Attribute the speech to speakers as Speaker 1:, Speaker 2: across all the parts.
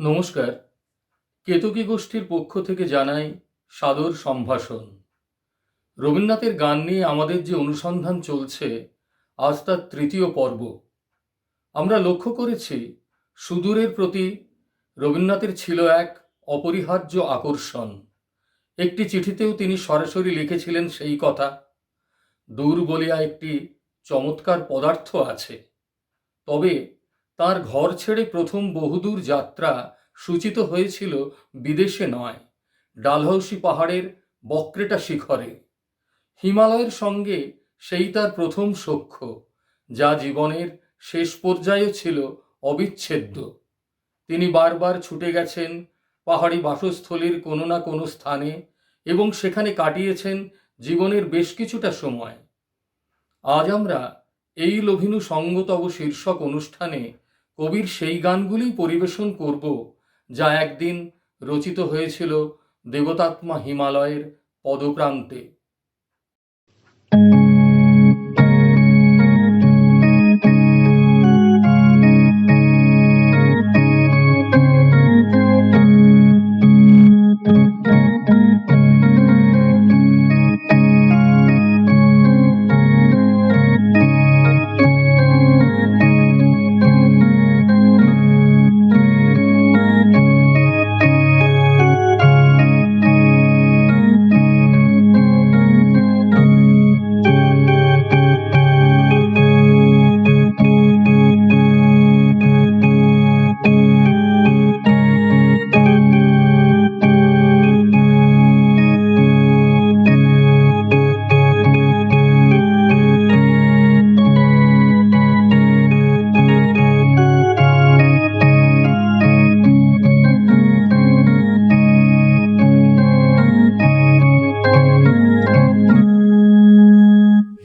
Speaker 1: নমস্কার। কেতকী গোষ্ঠীর পক্ষ থেকে জানাই সাদর সম্ভাষণ। রবীন্দ্রনাথের গান নিয়ে আমাদের যে অনুসন্ধান চলছে, আজ তার তৃতীয় পর্ব। আমরা লক্ষ্য করেছি সুদূরের প্রতি রবীন্দ্রনাথের ছিল এক অপরিহার্য আকর্ষণ। একটি চিঠিতেও তিনি সরাসরি লিখেছিলেন সেই কথা, দূর বলিয়া একটি চমৎকার পদার্থ আছে। তবে তার ঘর ছেড়ে প্রথম বহুদূর যাত্রা সূচিত হয়েছিল বিদেশে নয়, ডালহৌসি পাহাড়ের বক্রেটা শিখরে। হিমালয়ের সঙ্গে সেই তার প্রথম সখ্য, যা জীবনের শেষ পর্যায়ে ছিল অবিচ্ছেদ্য। তিনি বারবার ছুটে গেছেন পাহাড়ি বাসস্থলীর কোনো না কোনো স্থানে এবং সেখানে কাটিয়েছেন জীবনের বেশ কিছুটা সময়। আজ আমরা এই লভিনু সঙ্গতব শীর্ষক অনুষ্ঠানে কবির সেই গানগুলি পরিবেশন করব, যা একদিন রচিত হয়েছিল দেবতাত্মা হিমালয়ের পদপ্রান্তে।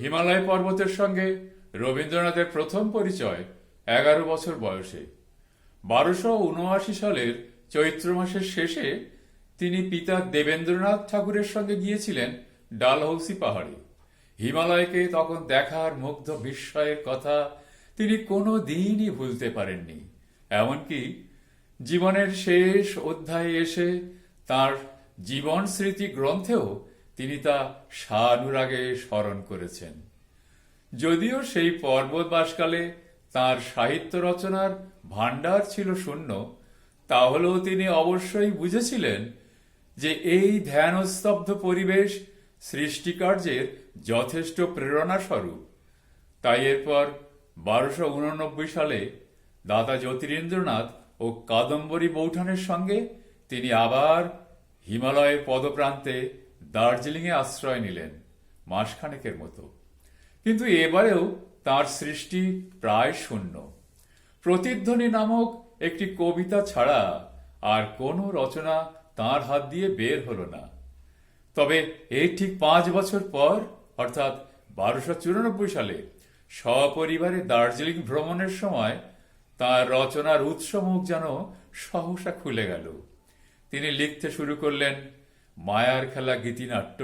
Speaker 2: হিমালয় পর্বতের সঙ্গে রবীন্দ্রনাথের প্রথম পরিচয় 11 বছর বয়সে। 1279 সালের চৈত্র মাসের শেষে তিনি পিতা দেবেন্দ্রনাথ ঠাকুরের সঙ্গে গিয়েছিলেন ডালহৌসি পাহাড়ে। হিমালয়কে তখন দেখার মুগ্ধ বিস্ময়ের কথা তিনি কোনো দিনই ভুলতে পারেননি। এমনকি জীবনের শেষ অধ্যায়ে এসে তার জীবন স্মৃতি গ্রন্থেও তিনি তা সানুরাগে স্মরণ করেছেন। যদিও সেই পর্বতবাসকালে তার সাহিত্য রচনার ভাণ্ডার ছিল শূন্য, তাহলেও তিনি অবশ্যই বুঝেছিলেন যে এই ধ্যানস্তব্ধ পরিবেশ সৃষ্টিকার্যের যথেষ্ট প্রেরণা স্বরূপ। তাই এরপর 1289 সালে দাদা জ্যোতিরিন্দ্রনাথ ও কাদম্বরী বৌঠানের সঙ্গে তিনি আবার হিমালয়ের পদপ্রান্তে দার্জিলিংয়ে আশ্রয় নিলেন মাসখানেকের মতো। কিন্তু এবারেও তার সৃষ্টি প্রায় শূন্য। প্রতিধ্বনি নামক একটি কবিতা ছাড়া আর কোনো রচনা তার হাত দিয়ে বের হলো না। তবে এই ঠিক 5 বছর পর, অর্থাৎ 1294 সালে সপরিবারে দার্জিলিং ভ্রমণের সময় তার রচনার উৎসমুখ যেন সহসা খুলে গেল। তিনি লিখতে শুরু করলেন মায়ার খেলা গীতিনাট্য।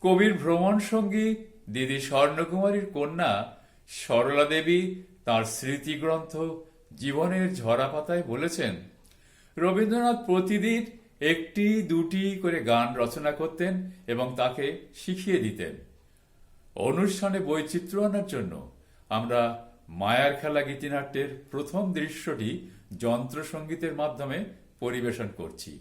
Speaker 2: কবির ভ্রমণ সঙ্গী দিদি স্বর্ণকুমারীর কন্যা সরলা দেবী তাঁর স্মৃতিগ্রন্থ জীবনের ঝরা পাতায় বলেছেন, রবীন্দ্রনাথ প্রতিদিন একটি দুটি করে গান রচনা করতেন এবং তাকে শিখিয়ে দিতেন। অনুষ্ঠানে বৈচিত্র্য আনার জন্য আমরা মায়ার খেলা গীতিনাট্যের প্রথম দৃশ্যটি যন্ত্রসঙ্গীতের মাধ্যমে পরিবেশন করছি।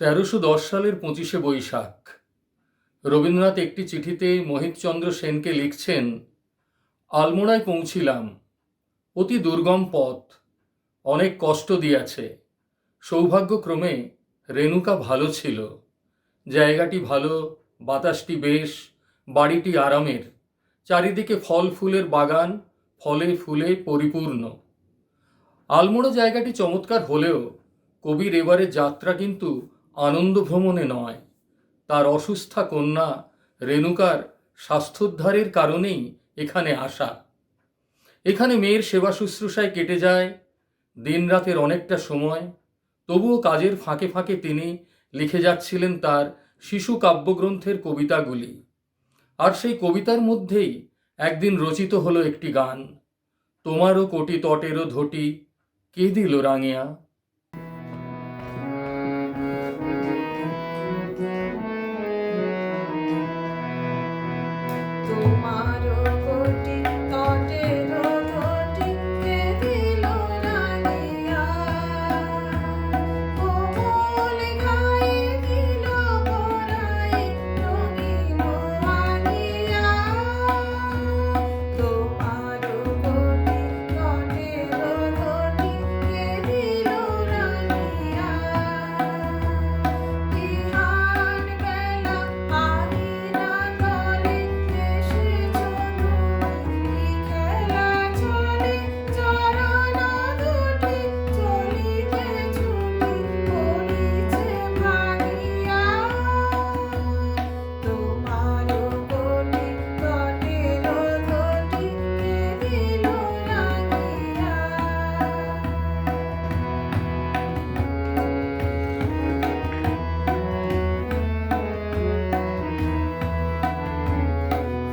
Speaker 1: 1310 সালের 25শে বৈশাখ রবীন্দ্রনাথ একটি চিঠিতে মোহিতচন্দ্র সেনকে লিখছেন, আলমোড়ায় পৌঁছিলাম। অতি দুর্গম পথ, অনেক কষ্ট দিয়াছে। সৌভাগ্যক্রমে রেণুকা ভালো ছিল। জায়গাটি ভালো, বাতাসটি বেশ, বাড়িটি আরামের। চারিদিকে ফল ফুলের বাগান, ফলে ফুলে পরিপূর্ণ। আলমোড়া জায়গাটি চমৎকার হলেও কবির এবারের যাত্রা কিন্তু আনন্দ ভ্রমণে নয়। তার অসুস্থা কন্যা রেণুকার স্বাস্থ্যোদ্ধারের কারণেই এখানে আসা। এখানে মেয়ের সেবা শুশ্রূষায় কেটে যায় দিনরাতের অনেকটা সময়। তবুও কাজের ফাঁকে ফাঁকে তিনি লিখে যাচ্ছিলেন তার শিশু কাব্যগ্রন্থের কবিতাগুলি। আর সেই কবিতার মধ্যেই একদিন রচিত হলো একটি গান, তোমারও কোটি তটেরও ধটি কে দিল রাঙিয়া।
Speaker 3: তোমারও কোটি তটেরও ধটি কে দিল রাঙিয়া, কোমল গায়ে দিল পরায়ে রঙিন আনিয়া। তোমারও কোটি তটেরও ধটি কে দিল রাঙিয়া, বিহান বেলা আহিরা তলে এসেছো তুমি, খেলা চলে চরণ দুটি চলিতে ছুটি পড়িছে ভাঙিয়া। তোমারও কোটি তটেরও ধটি কে দিল রাঙিয়া।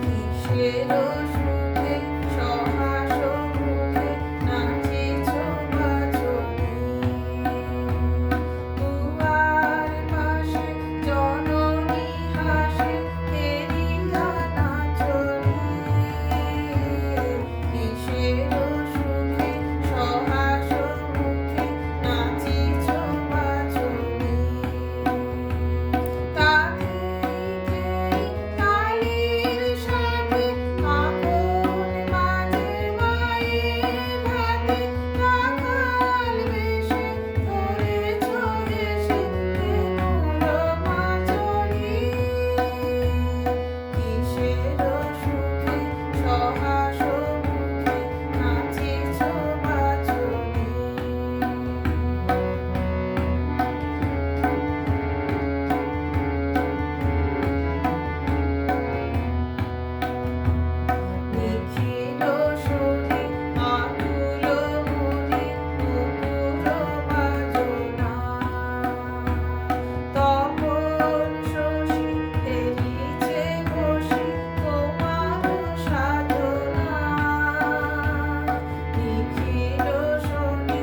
Speaker 3: কিসেরো সুখে সহাস মুখে নাচিছ বাজনি, দুয়ার পাশে জননী হাসে ফেরিয়া নাচনি। কিসেরো সুখে সহাস মুখে নাচিছ বাজনি, তালির সাথে আপন মাঝে মায়ের ভাতে রাখাল বেশে ধরেছ এসে ধেনুর মাঝরি। কিসেরো সুখে সহাস মুখে নাচিছ বাজনি। নিখিল শোনে আকুল মনে মুকুর বাজনা, তপন শশী ফেরিছে বসি তোমার সাধনা। নিখিল শোনে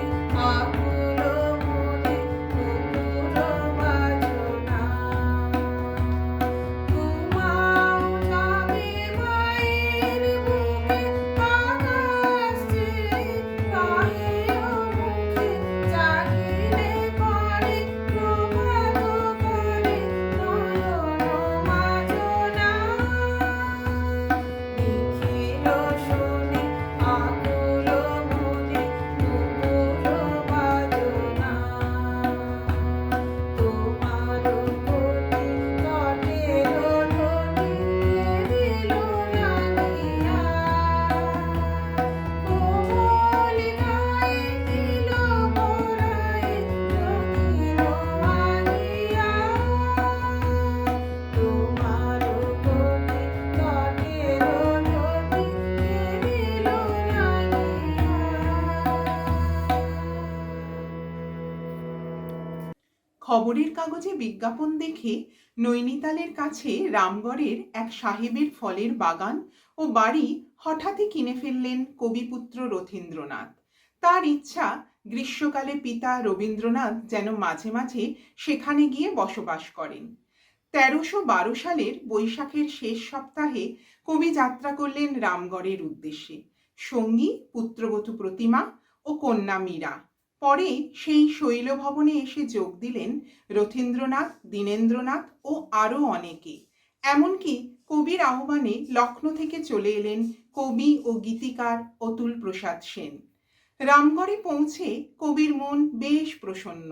Speaker 3: আকুল মনে মুকুর বাজনা, ঘুমাও যাবে মায়ের বুকে আকাশ চেয়ে কাহেও মুখে, জাগিলে পরে প্রভাত করে নয়ন মাজনা। নিখিল শোনে আকুল মনে মুকুর বাজনা, তোমারও কোটি তটেরও ধটি কে দিল রাঙিয়া, কোমল গায়ে দিল পরায়ে রঙিন আনিয়া। তোমারও কোটি তটেরও ধটি কে দিল রাঙিয়া।
Speaker 4: খবরের কাগজে বিজ্ঞাপন দেখে নৈনিতালের কাছে রামগড়ের এক সাহেবের ফলের বাগান ও বাড়ি হঠাৎই কিনে ফেললেন কবিপুত্র রথীন্দ্রনাথ। তার ইচ্ছা গ্রীষ্মকালে পিতা রবীন্দ্রনাথ যেন মাঝে মাঝে সেখানে গিয়ে বসবাস করেন। 1312 সালের বৈশাখের শেষ সপ্তাহে কবি যাত্রা করলেন রামগড়ের উদ্দেশ্যে। সঙ্গী পুত্রবধূ প্রতিমা ও কন্যা মীরা, পরে সেই শৈলভবনে এসে যোগ দিলেন রথীন্দ্রনাথ, দীনেন্দ্রনাথ ও আরও অনেকে। এমনকি কবির আহ্বানে লখনৌ থেকে চলে এলেন কবি ও গীতিকার অতুল প্রসাদ সেন। রামগড়ে পৌঁছে কবির মন বেশ প্রসন্ন,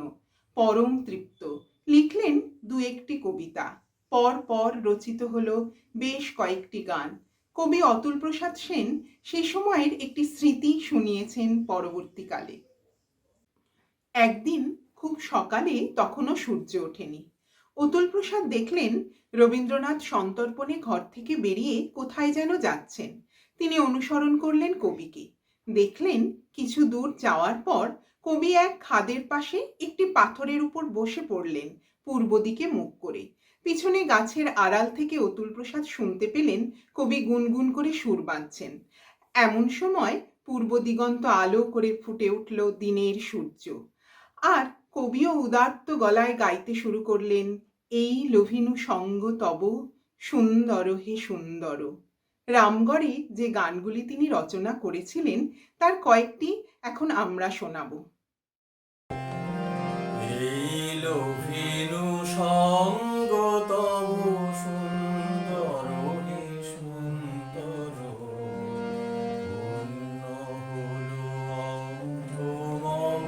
Speaker 4: পরম তৃপ্ত। লিখলেন দু একটি কবিতা, পর পর রচিত হলো বেশ কয়েকটি গান। কবি অতুল প্রসাদ সেন সে সময়ের একটি স্মৃতি শুনিয়েছেন পরবর্তীকালে। একদিন খুব সকালে, তখনও সূর্য ওঠেনি। অতুল প্রসাদ দেখলেন রবীন্দ্রনাথ সন্তর্পণে ঘর থেকে বেরিয়ে কোথায় যেন যাচ্ছেন। তিনি অনুসরণ করলেন কবিকে। দেখলেন কিছু দূর যাওয়ার পর কবি এক খাদের পাশে একটি পাথরের উপর বসে পড়লেন, পূর্ব দিকে মুখ করে। পিছনে গাছের আড়াল থেকে অতুল প্রসাদ শুনতে পেলেন কবি গুনগুন করে সুর বাঁধছেন। এমন সময় পূর্ব দিগন্ত আলো করে ফুটে উঠল দিনের সূর্য। আর কবিও উদাত্ত গলায় গাইতে শুরু করলেন, এই লোভিনু সঙ্গ তব সুন্দর হে সুন্দর। রামগড়ে যে গানগুলি তিনি রচনা করেছিলেন তার কয়েকটি এখন আমরা শোনাবো।
Speaker 5: এই লোভিনু সঙ্গ তব সুন্দর হে সুন্দর, ধন্য হলো অঙ্গ মম,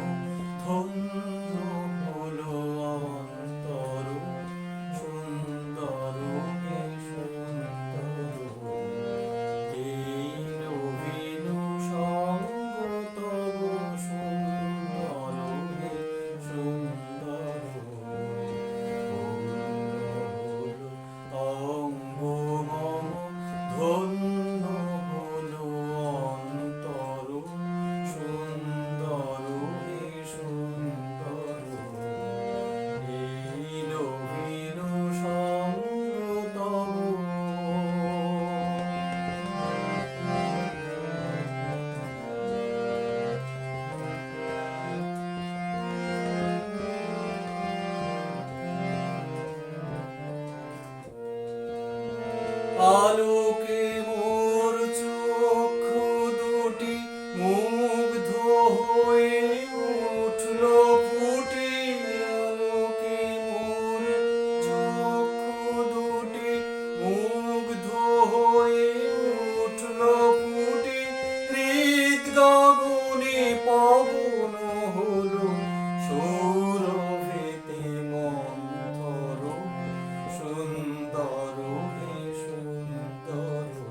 Speaker 5: ধন্য হলো অন্তর, সুন্দর হে সুন্দর। এই লোভিনু সঙ্গ তব সুন্দর হে সুন্দর, অঙ্গ মম, ধন্য হলো অন্তর, সুন্দর হে সুন্দর। এই লোভিনু সঙ্গ তব। আলোকে মোর চক্ষু দুটি মুগ্ধ হয়ে উঠল ফুটে, আলোকে মোর চক্ষু দুটি মুগ্ধ হয়ে উঠল ফুটে, হৃদ গগনে পবন হলো সৌরভেতে মন্থর, সুন্দর হে সুন্দর।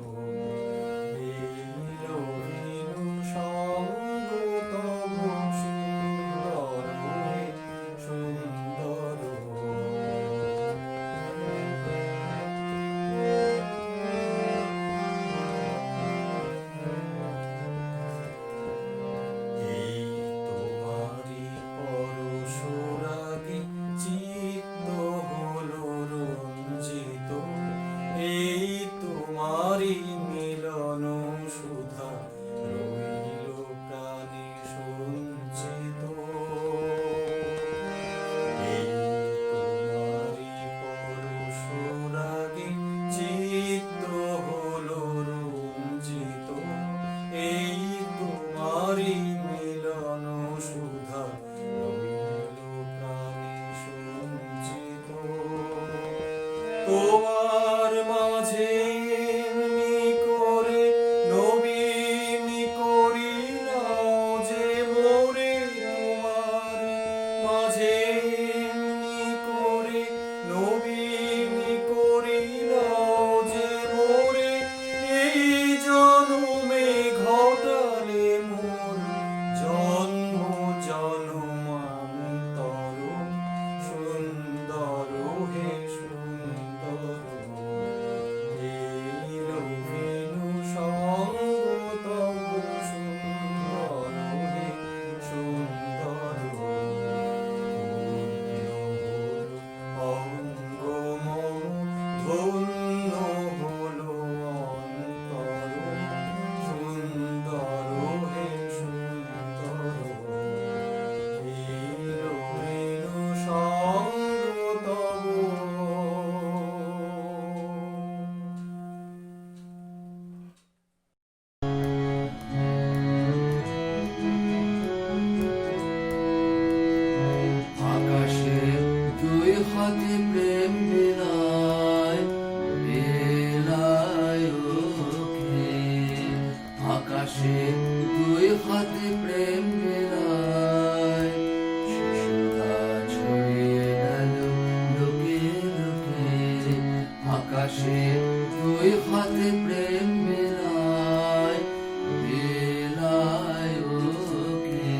Speaker 5: আকাশে দুই হাতে প্রেম মেলায় মেলায় ওকে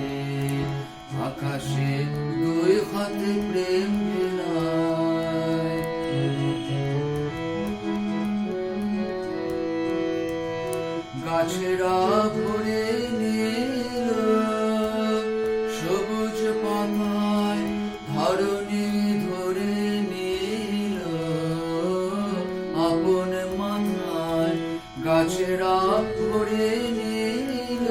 Speaker 5: আকাশে দুই হাতে প্রেম মেলায় গাছেরা ভরে নীল সবুজ পাতায় ধরণী ধরে নীল আপন মাথায় গাছেরা ভরে নীল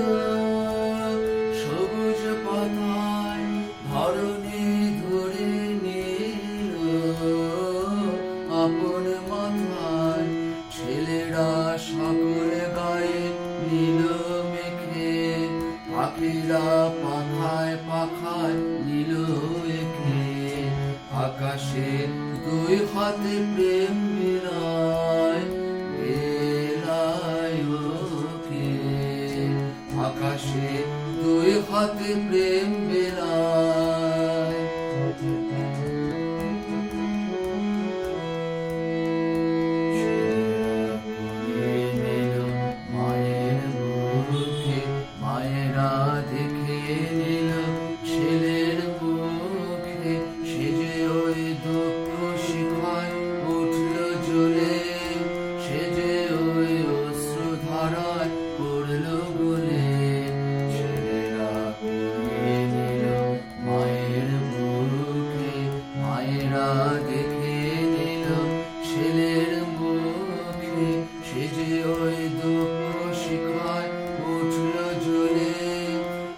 Speaker 5: সবুজ পাতায় ধরণী ধরে নীল আপন মাথায় ছেলেরা সকল গায়ে নীল মেখে পাখিরা পাখায় পাখায় নীল এঁকে আকাশে দুই হাতে প্রেম মেলায় মেলায় ওকে আকাশে দুই হাতে প্রেম মেলায় মায়ের মুখে মায়েরা দেখে নিল ছেলের মুখে সেজে ওই দুঃখ শিখায় উঠল জ্বলে সেজে ওই অশ্রু ধারায় পড়ল গলে ছেলেরা কুড়িয়ে নিল মায়ের মুখে মায়েরা দেখে নিল ছেলের মুখে সেজে ওই দুঃখ শিখায় উঠল জ্বলে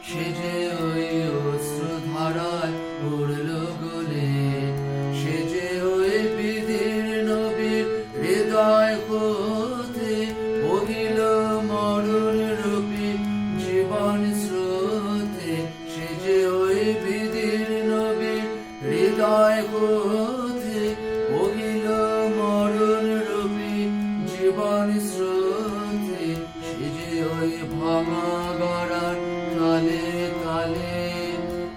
Speaker 5: সেজে ওই অশ্রু ধারায় পড়ল গলে সেজে ওই বিধির নবীর হৃদয় হতে বহিল মরণ রূপী জীবন স্রোতে সেজে ওই বিধির নবীর হৃদয় হতে বহিল মরণ রূপী জীবন স্রোতে সেজে ওই ভাঙা গড়ার তালে তালে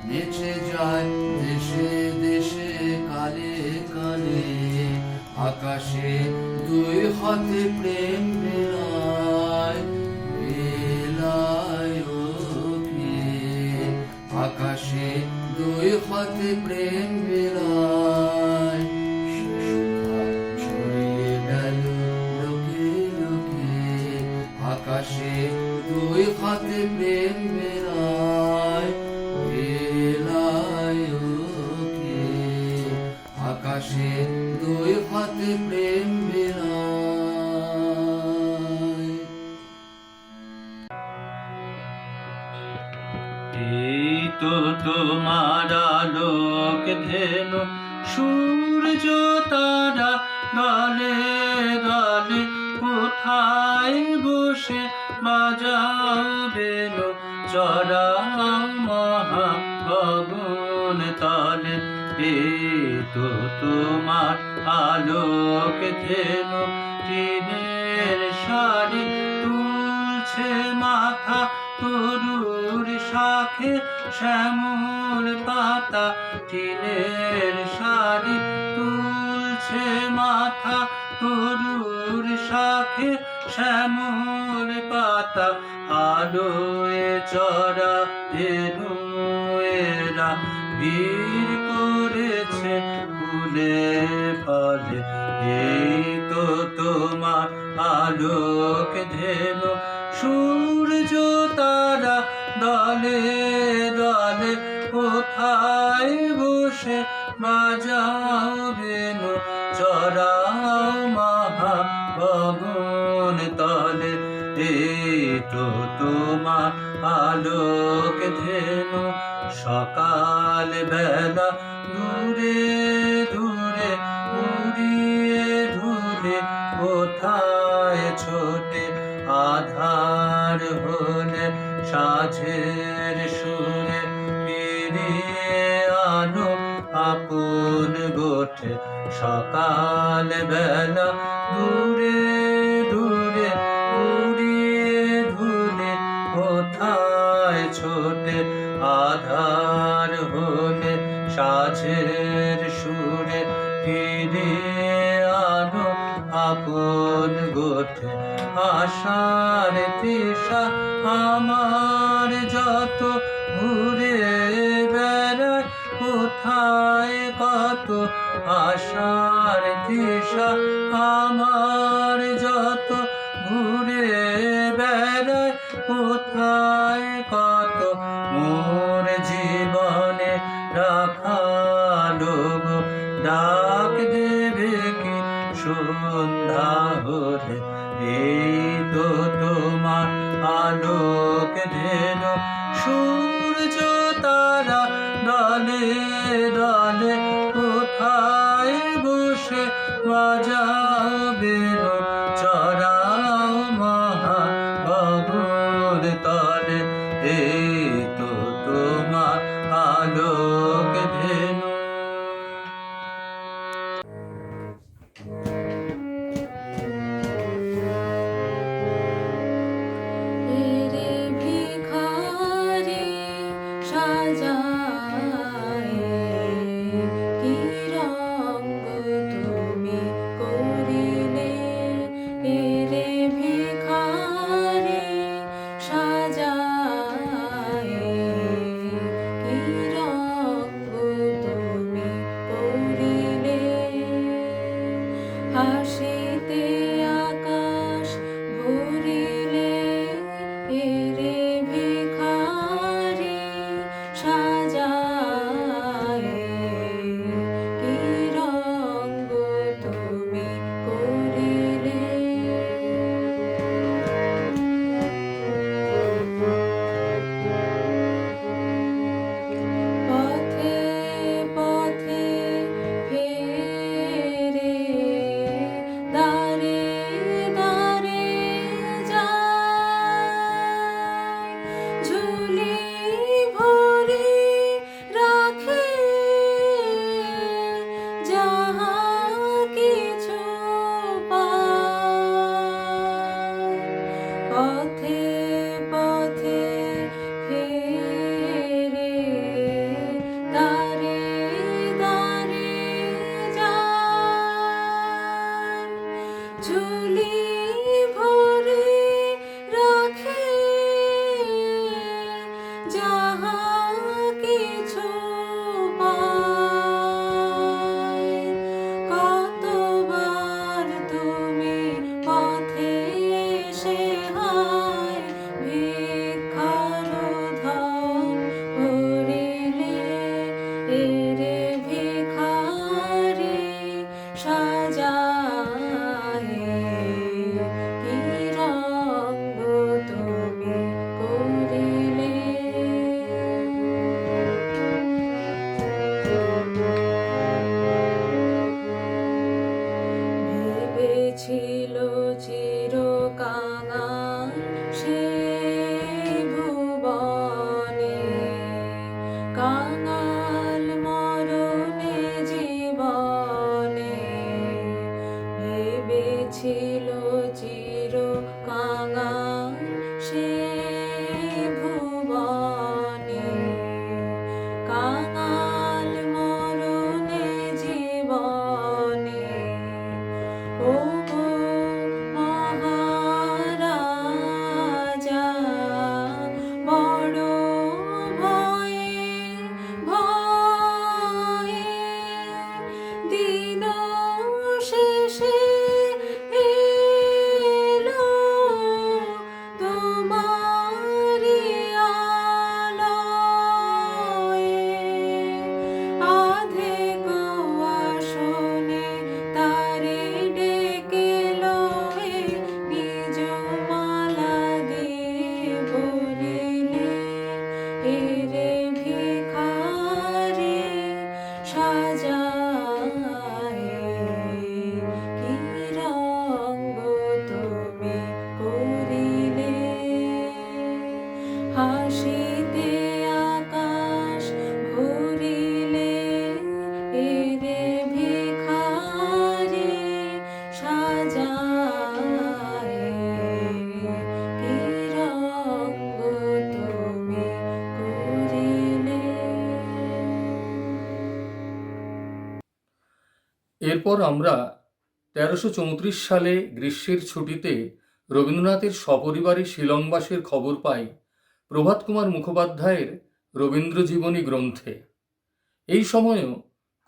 Speaker 5: নেচে যায় দেশে দেশে কালে কালে আকাশে দুই হাতে প্রেম মেলায় মেলায় ওকে আকাশে দুই হাতে প্রেম মেলায় ছড়িয়ে গেল লোকে লোকে আকাশে দুই হাতে প্রেম মেলায় মেলায় ওকে আকাশে দুই হাতে প্রেম মেলায়
Speaker 6: এই তো তোমার আলোক ধেনু সূর্য তারা দলে দলে কোথায় বসে বাজাও বেনু চড়াও মহা গগন তলে এই তো তোমার আলোক ধেনু টিনের শাড়ি তুলছে মাথা তরুর শাখে শ্যামল পাতা টিনের শাড়ি তুলছে মাথা তরুর শাখে শ্যামল পাতা আলোয় চড়া ধেনু এরা ভিড় করেছে ফুলে ফলে এই তো তোমার আলোক ধেনু সূর্য তারা দলে দলে কোথায় বসে বাজাও বেনু চড়াও মহা গগন তলে এই তো তোমার আলোক ধেনু সকাল বেলা দূরে দূরে উড়িয়ে ধুলে কোথায় ছোটে আধার হলে সাঝের সুরে ফিরিয়ে আনো আপন গোঠে সকাল বেলা দূরে দূরে উড়িয়ে ধুলে কোথায় ছোটে আধার হলে সাঝের সুরে ফিরিয়ে আনো আপন গোঠে আশার তৃষা আমার যত ঘুরে বেড়ায় কোথায় কত আশার তৃষা আমার যত ঘুরে বেড়ায় কোথায় কত মোর জীবনে রাখালো গো ডাক দেবে কি সন্ধ্যা হলে এই তো তোমার আলোক ধেন সূর্য তারা দলে দলে কোথায় বসে বাজাবে চড়াও মহা গগন তলে এই তো তোমার আলোক ধেনু।
Speaker 3: রে ভিখারি সাজায় কি রঙ্গ তুমি করিলে, রে ভিখারি সাজায় কি রঙ্গ তুমি করিলে। হাসিতে আকাশ ভরিলে, রে ভিখারি সাজায় কি রঙ্গ তুমি করিলে। পথে পথে ফেরে দারে দারে যায়, ঝুলি ভরে রাখে যাহা কিছু পায়। পথে পথে ফেরে দারে দারে যায়, ঝুলি ভরে রাখে যাহা কিছু পায়। কতবার তুমি পথে এসে হায় ভিক্ষার ধন ভরিলে, রে ভিখারি সাজায় কি রঙ্গ তুমি করিলে। ভেবেছিল চিরকাঙাল সে ভুবনে, কাঙাল মরণে জীবনে। ভেবেছিল চিরকাঙাল সে ভুবনে, কাঙাল মরণে জীবনে। ও গো মহারাজা বড় ভয়ে ভয়ে দিন শেষে এলো তোমারি আলয়ে। আধে গো আসনে তারে ডেকে লয়ে নিজ মালা দিয়ে বলিলে, রে ভিখারি সাজায় কি রঙ্গ তুমি করিলে। হাসিতে আকাশ ভরিলে, রে ভিখারি সাজায় কি রঙ্গ তুমি করিলে।
Speaker 1: এরপর আমরা 1334 সালে গ্রীষ্মের ছুটিতে রবীন্দ্রনাথের সপরিবারে শিলংবাসের খবর পাই প্রভাত কুমার মুখোপাধ্যায়ের রবীন্দ্রজীবনী গ্রন্থে। এই সময়ও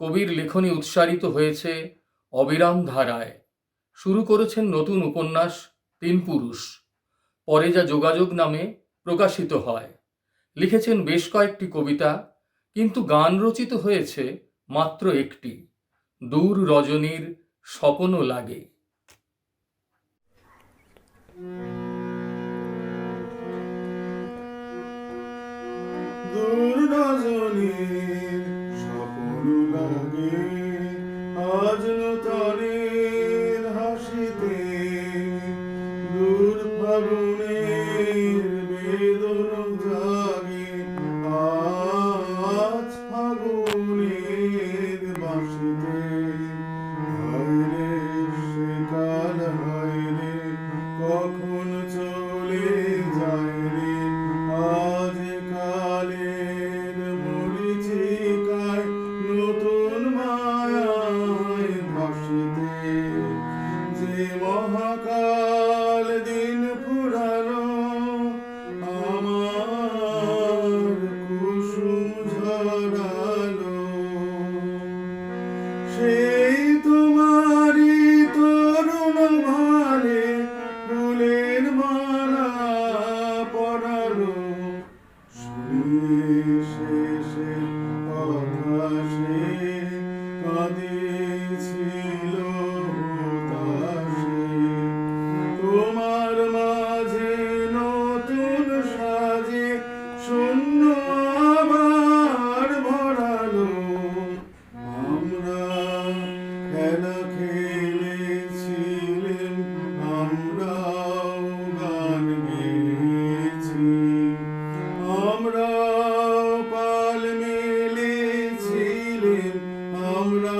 Speaker 1: কবির লেখনী উৎসারিত হয়েছে অবিরাম ধারায়। শুরু করেছেন নতুন উপন্যাস 3 পুরুষ, পরে যা যোগাযোগ নামে প্রকাশিত হয়। লিখেছেন বেশ কয়েকটি কবিতা, কিন্তু গান রচিত হয়েছে মাত্র একটি, দূর রজনীর স্বপনও লাগে।
Speaker 7: দূর রজনীর স্বপন লাগে, আজ নূতনের হাসিতে, দূর ফাগুনের বেদন জাগে, আজ ফাগুনের বাঁশিতে। হায়রে সে কাল, হায়রে কখন চলে যায় রে, আজ কালের মরীচিকায় নতুন মায়ায় ভাসিতে। যে মহাকাল দিন ফুরালো, আমার কুসুম ঝরালো, সেই তোমারই তরুণ ভালে ফুলের মালা পরালো। শুনিয়ে শেষে কথা সে কাঁদিছিল হতাশে, তোমার মাঝে নতুন সাজে শূন্য আবার ভরালো। আমরা খেলা খেলেছিলেম, আমরাও গান গেয়েছি, আমরাও পাল মেলেছিলেম, আমরা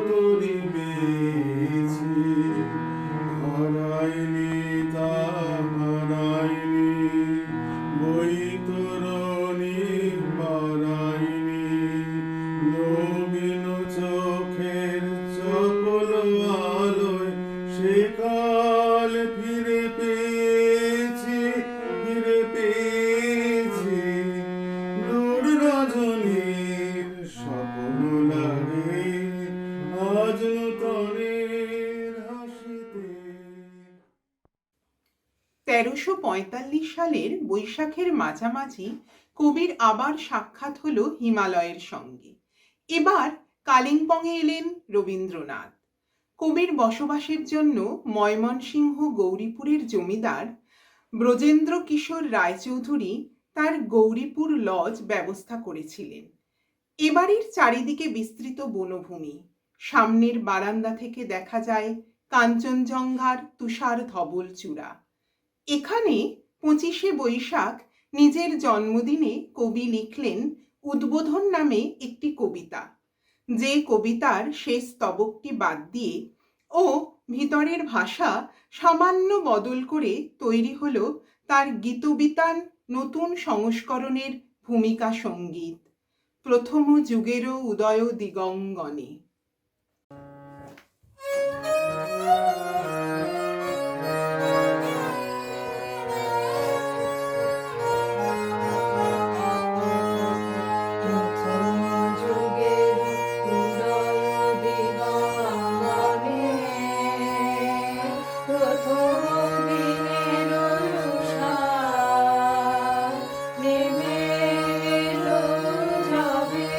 Speaker 7: তরি মেয়েছি। হারায়নি তা হারায়নি, বৈতরণী বারায়নি, নবীন চোখের চপল আলোয় সে কাল ফিরে পেয়েছি, ফিরে পেয়েছি। দূর রজনীর স্বপ্ন লাগে, আজ নূতনের হাসিতে।
Speaker 4: 1345 সালের বৈশাখের মাঝামাঝি কবির আবার সাক্ষাৎ হলো হিমালয়ের সঙ্গে। এবার কালিম্পংয়ে এলেন রবীন্দ্রনাথ। কবির বসবাসের জন্য ময়মনসিংহ গৌরীপুরের জমিদার ব্রজেন্দ্র কিশোর রায়চৌধুরী তার গৌরীপুর লজ ব্যবস্থা করেছিলেন। এ বাড়ির চারিদিকে বিস্তৃত বনভূমি, সামনের বারান্দা থেকে দেখা যায় কাঞ্চনজঙ্ঘার তুষার ধবল চূড়া। এখানে 25শে বৈশাখ নিজের জন্মদিনে কবি লিখলেন উদ্বোধন নামে একটি কবিতা, যে কবিতার শেষ স্তবকটি বাদ দিয়ে ও ভিতরের ভাষা সামান্য বদল করে তৈরি হলো তার গীতবিতান নতুন সংস্করণের ভূমিকা সঙ্গীত, প্রথম যুগেরও উদয় দিগঙ্গনে।
Speaker 3: প্রথম যুগের উদয় দিগঙ্গনে, প্রথম দিনের উষা নেমে এলো যাবে,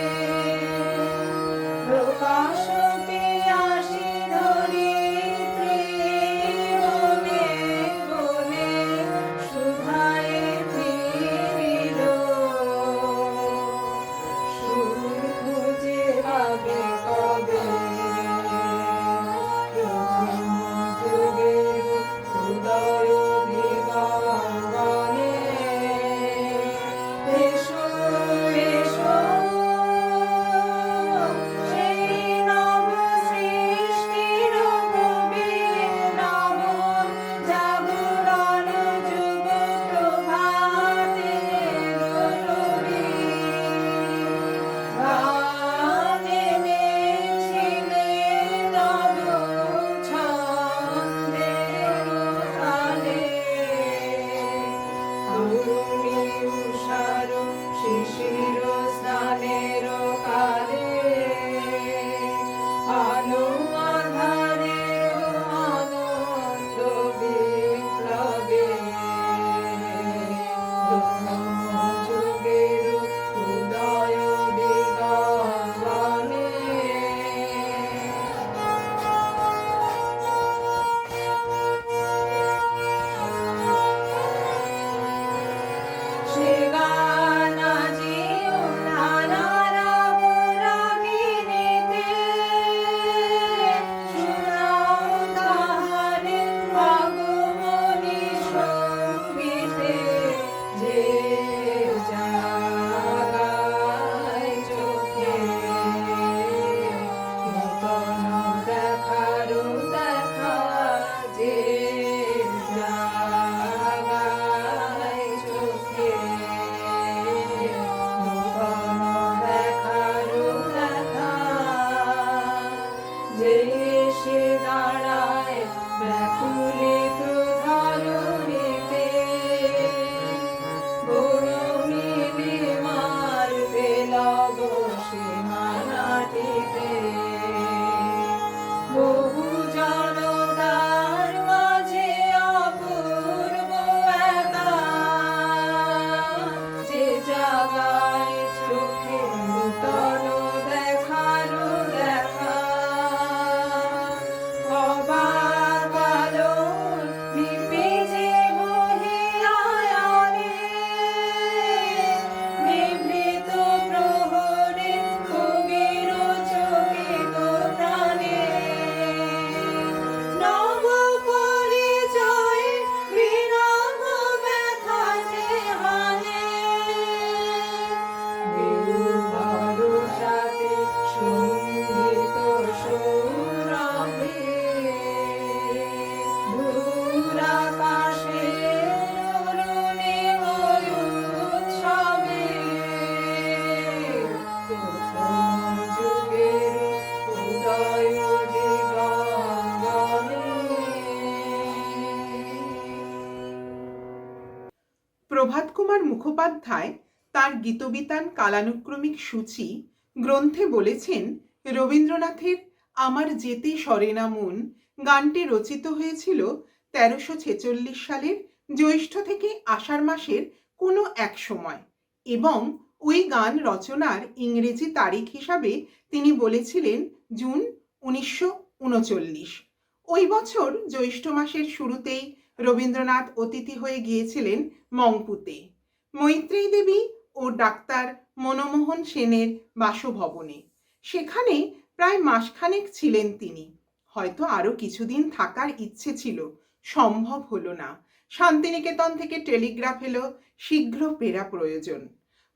Speaker 3: প্রকাশ
Speaker 4: প্রভাত কুমার মুখোপাধ্যায় তার গীতবিতান কালানুক্রমিক সূচি গ্রন্থে বলেছেন, রবীন্দ্রনাথের আমার যেতে সরে না মন গানটি রচিত হয়েছিল ১৩৪৬ সালের জ্যৈষ্ঠ থেকে আষাঢ় মাসের কোনো এক সময়, এবং ওই গান রচনার ইংরেজি তারিখ হিসাবে তিনি বলেছিলেন জুন ১৯৩৯। ওই বছর জ্যৈষ্ঠ মাসের শুরুতেই রবীন্দ্রনাথ অতিথি হয়ে গিয়েছিলেন মংপুতে, মৈত্রেয়ী দেবী ও ডাক্তার মনমোহন সেনের বাসভবনে। সেখানে প্রায় মাসখানেক ছিলেন তিনি। হয়তো আরো কিছুদিন থাকার ইচ্ছে ছিল, সম্ভব হলো না। শান্তিনিকেতন থেকে টেলিগ্রাফ এলো, শীঘ্র ফেরা প্রয়োজন।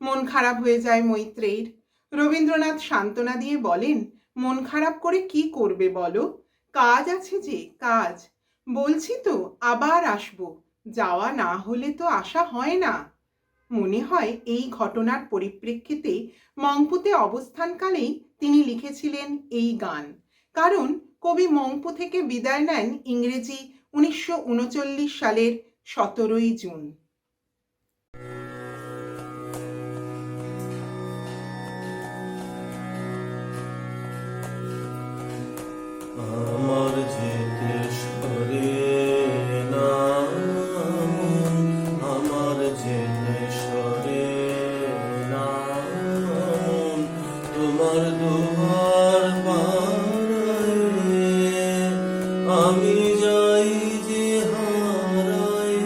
Speaker 4: মন খারাপ হয়ে যায় মৈত্রেয়ীর। রবীন্দ্রনাথ সান্ত্বনা দিয়ে বলেন, মন খারাপ করে কি করবে বলো, কাজ আছে যে কাজ। বলছি তো আবার আসবো, যাওয়া না হলে তো আসা হয় না। মনে হয় এই ঘটনার পরিপ্রেক্ষিতে মংপুতে অবস্থানকালেই তিনি লিখেছিলেন এই গান, কারণ কবি মংপু থেকে বিদায় নেন ইংরেজি ১৯৩৯ সালের ১৭ই জুন।
Speaker 7: আমার যেতে সরে না মন, আমার যেতে সরে না মন, তোমার দুয়ার পাড়ায় আমি যাই যে হারায়,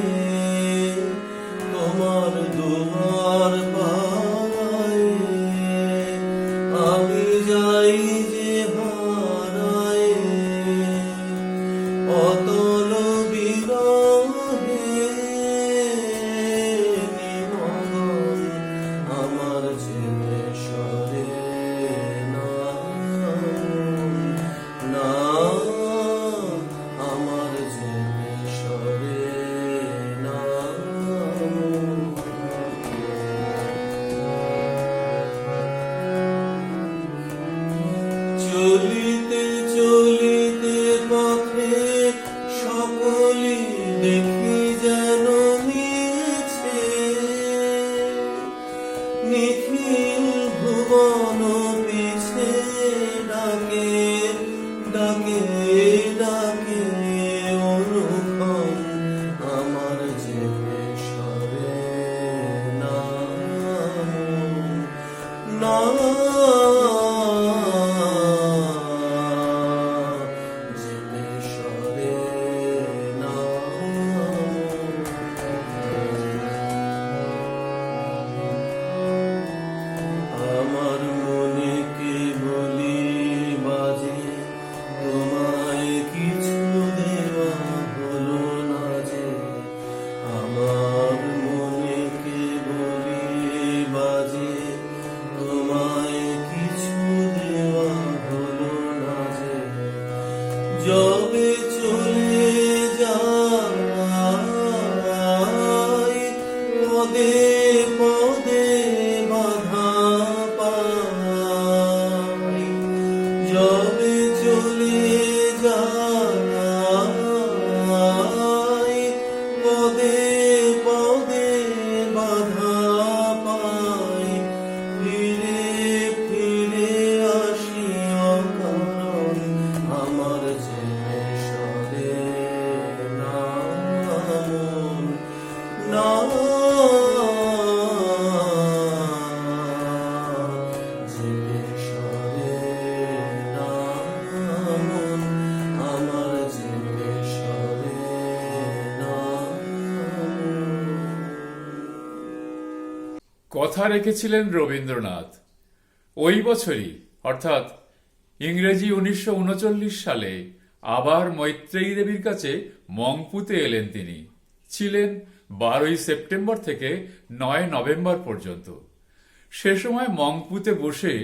Speaker 7: তোমার দুয়ার পাড়ায় আমি যাই যে হারায়, অতল বিরহে নিমগ্ন আমার যেতে সরে না না, আমার যেতে সরে না। চলিতে চলিতে পথে সকলি দেখি যেন মিছে, নিখিল ভুবন পিছে ডাকে ডাকে ডাকে অনুক্ষণ আমার যেতে সরে না না, যেতে সরে না। আমার মনে কে বলি বাজে, তোমায় কিছু দেওয়া হলো না যে, আমার মনে কে বলি বাজে, তোমায় কিছু দেওয়া হলো না যে, যবে চলে যায় পদে পদে বাধা পাই, যবে চলে যায় পদে পদে বাধা পাই, ফিরে ফিরে আসি অকারণ আমার যেতে সরে না মন না, যেতে সরে না মন, আমার যেতে সরে না মন।
Speaker 2: কথা রেখেছিলেন রবীন্দ্রনাথ। ওই বছরই অর্থাৎ ইংরেজি ১৯৩৯ সালে আবার মৈত্রেয়ী দেবীর কাছে মংপুতে এলেন তিনি। ছিলেন ১২ই সেপ্টেম্বর থেকে ৯ নভেম্বর পর্যন্ত। সে সময় মংপুতে বসে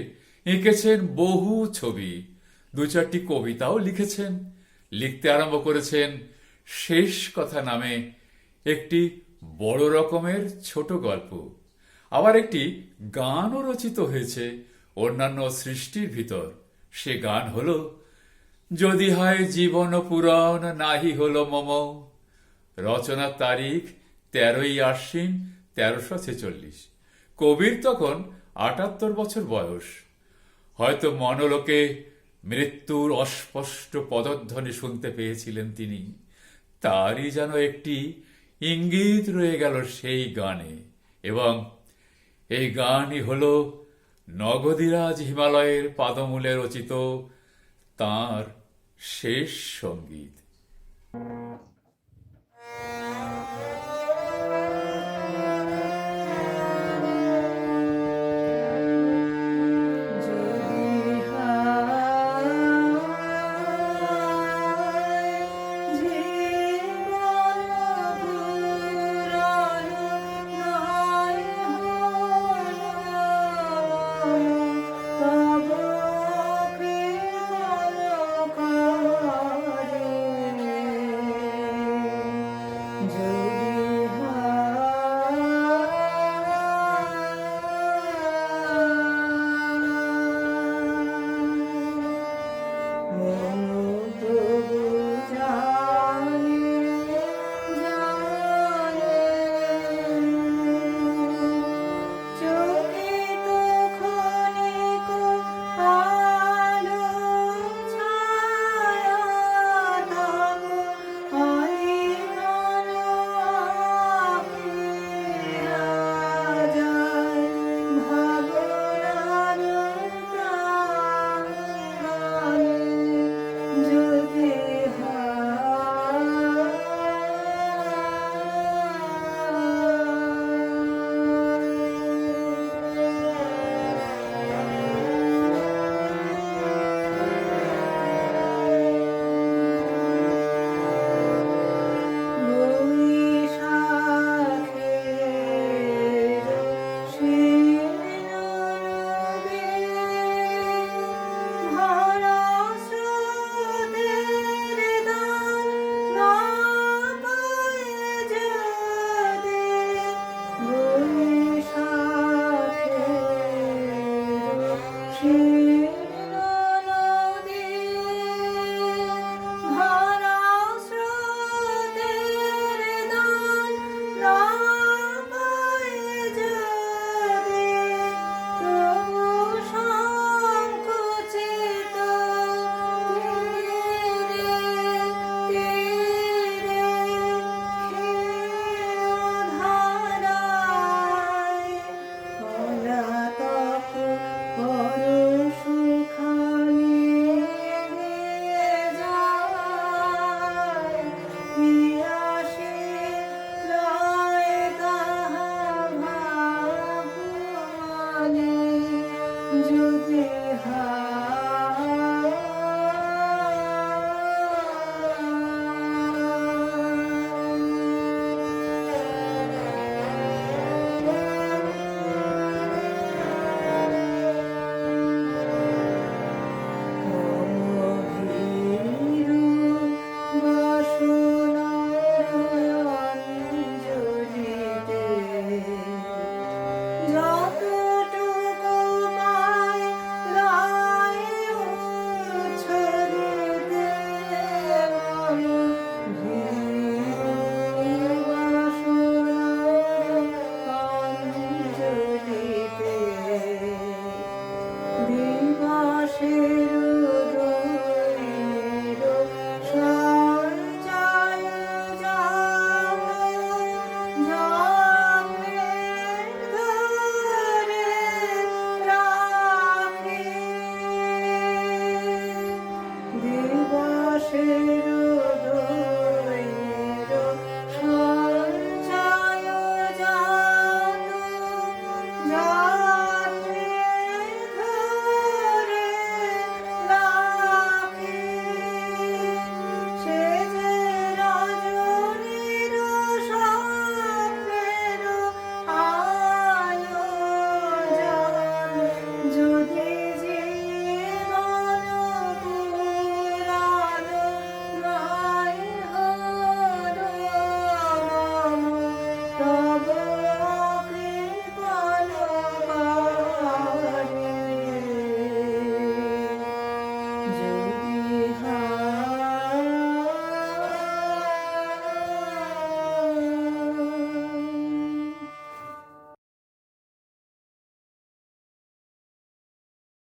Speaker 2: এঁকেছেন বহু ছবি, ২-৪টি কবিতাও লিখেছেন। লিখতে আরম্ভ করেছেন শেষ কথা নামে একটি বড় রকমের ছোট গল্প। আবার একটি গানও রচিত হয়েছে অন্যান্য সৃষ্টির ভিতর। সে গান হল, যদি হয় জীবন পূরণ নাহি হল মম, রচনার তারিখ ১৩ই আশ্বিন 1346। কবির তখন 78 বছর বয়স। হয়তো মনোলোকে মৃত্যুর অস্পষ্ট পদধ্বনি শুনতে পেয়েছিলেন তিনি। তারই যেন একটি ইঙ্গিত রয়ে গেল সেই গানে, এবং এই গানই হল নগদিরাজ হিমালয়ের পাদমূলে রচিত তাঁর শেষ সঙ্গীত।